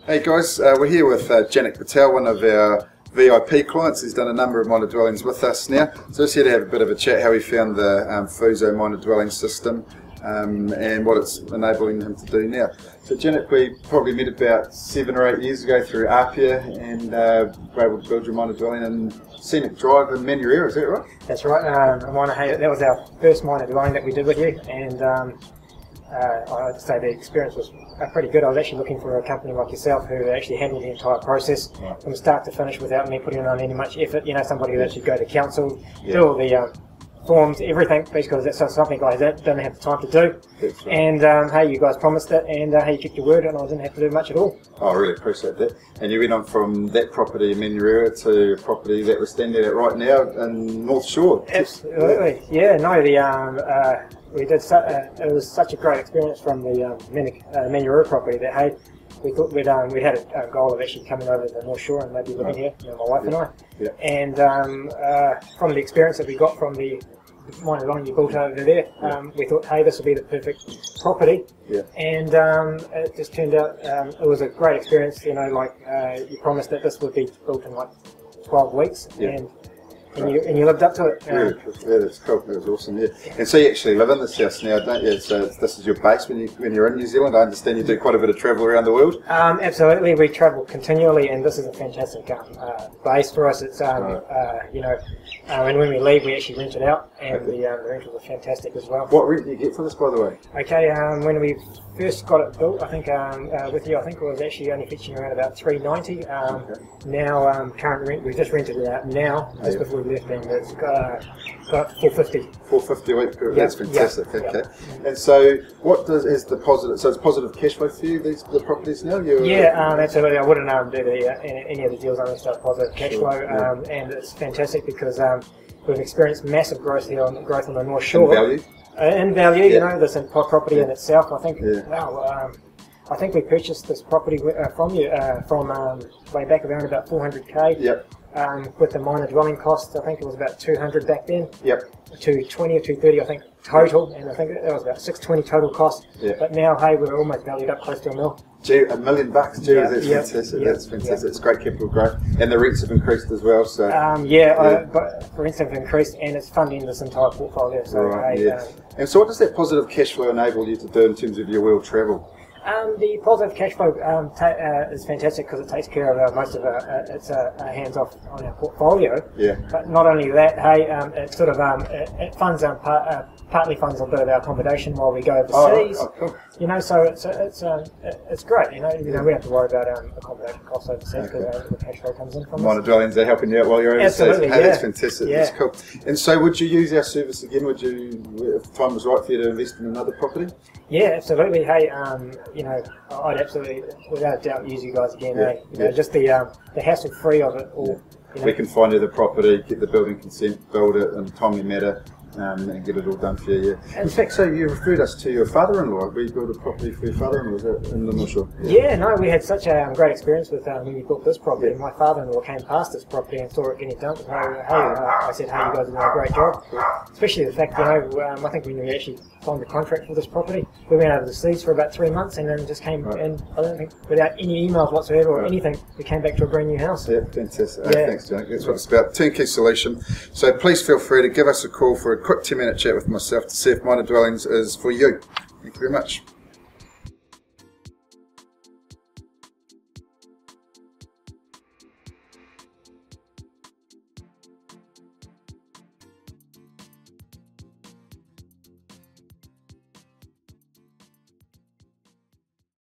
Hey guys, we're here with Janak Patel, one of our VIP clients. He's done a number of minor dwellings with us now. So just here to have a bit of a chat how he found the FUZO Minor Dwelling system and what it's enabling him to do now. So Janak, we probably met about 7 or 8 years ago through APIA and were able to build your minor dwelling in Scenic Drive in Manurewa, is that right? That's right. That was our first minor dwelling that we did with you, and I have to say the experience was pretty good. I was actually looking for a company like yourself who actually handled the entire process from start to finish without me putting on any much effort. You know, somebody who actually go to council, do all the forms, everything, because that's something I didn't have the time to do. Right. And hey, you guys promised it, and hey, you kept your word, and I didn't have to do much at all. Oh, I really appreciate that. And you went on from that property in Manurewa to a property that we're standing at right now in North Shore. Absolutely, yeah. No, we did. It was such a great experience from the Manurewa property that hey, we thought we'd had a goal of actually coming over to the North Shore and maybe living here, you know, my wife and I. Yeah. And from the experience that we got from the minor dwelling you built over there, we thought, hey, this would be the perfect property. Yeah. And it just turned out it was a great experience. You know, like you promised that this would be built in like 12 weeks, and you lived up to it. Yeah, that's cool. That was awesome. Yeah. And so you actually live in this house now, don't you? So this is your base when you're in New Zealand. I understand you do quite a bit of travel around the world. Absolutely, we travel continually, and this is a fantastic base for us. It's you know, and when we leave, we actually rent it out, and the rentals are fantastic as well. What rent do you get for this, by the way? Okay, when we first got it built, I think with you, I think it was actually only fetching around about $390. Now, current rent, we've just rented it out now, just before we left, and it's got $450. $450 a week. That's fantastic. Okay. And so, what is the positive? So it's positive cash flow for you, the properties now. Absolutely. I wouldn't do any of the deals unless they're positive cash flow, and it's fantastic because we've experienced massive growth here on the North Shore. In value, you know, this property in itself. I think. I think we purchased this property from you from way back around about 400k. Yep. With the minor dwelling costs, I think it was about 200 back then. Yep. 220 or 230, I think total, and I think it was about 620 total cost. Yep. But now, hey, we're almost valued up close to $1 million. Gee, $1 million bucks, gee, that's fantastic. That's fantastic. It's great capital growth, and the rents have increased as well. So but rents have increased, and it's funding this entire portfolio. So and so, what does that positive cash flow enable you to do in terms of your world travel? The positive cash flow is fantastic because it takes care of most of its hands off on our portfolio. Yeah. But not only that, hey, it sort of it funds partly funds a bit of our accommodation while we go overseas. Cool. You know, so it's great. You know, we don't have to worry about accommodation costs overseas because the cash flow comes in from minor dwellings are helping you out while you're overseas. Absolutely, hey, that's fantastic. That's cool. And so, would you use our service again? Would you, if time was right for you to invest in another property? Yeah, absolutely. Hey, you know, I'd absolutely, without a doubt, use you guys again. Hey, you know, just the hassle-free of it all. You know. We can find you the property, get the building consent, build it in a timely manner, and get it all done for you. In fact, so you referred us to your father-in-law. We built a property for your father-in-law, was that in the North Shore? Yeah, no, we had such a great experience with when we built this property. My father-in-law came past this property and saw it getting done. I said, hey, you guys are doing a great job. Especially the fact, you know, I think when we actually signed the contract for this property, we went overseas for about 3 months and then just came in, I don't think, without any emails whatsoever or anything, we came back to a brand new house. Yeah, fantastic. Thanks, Janak. That's what it's about. Turnkey solution. So please feel free to give us a call for a quick 10-minute chat with myself to see if Minor Dwellings is for you. Thank you very much.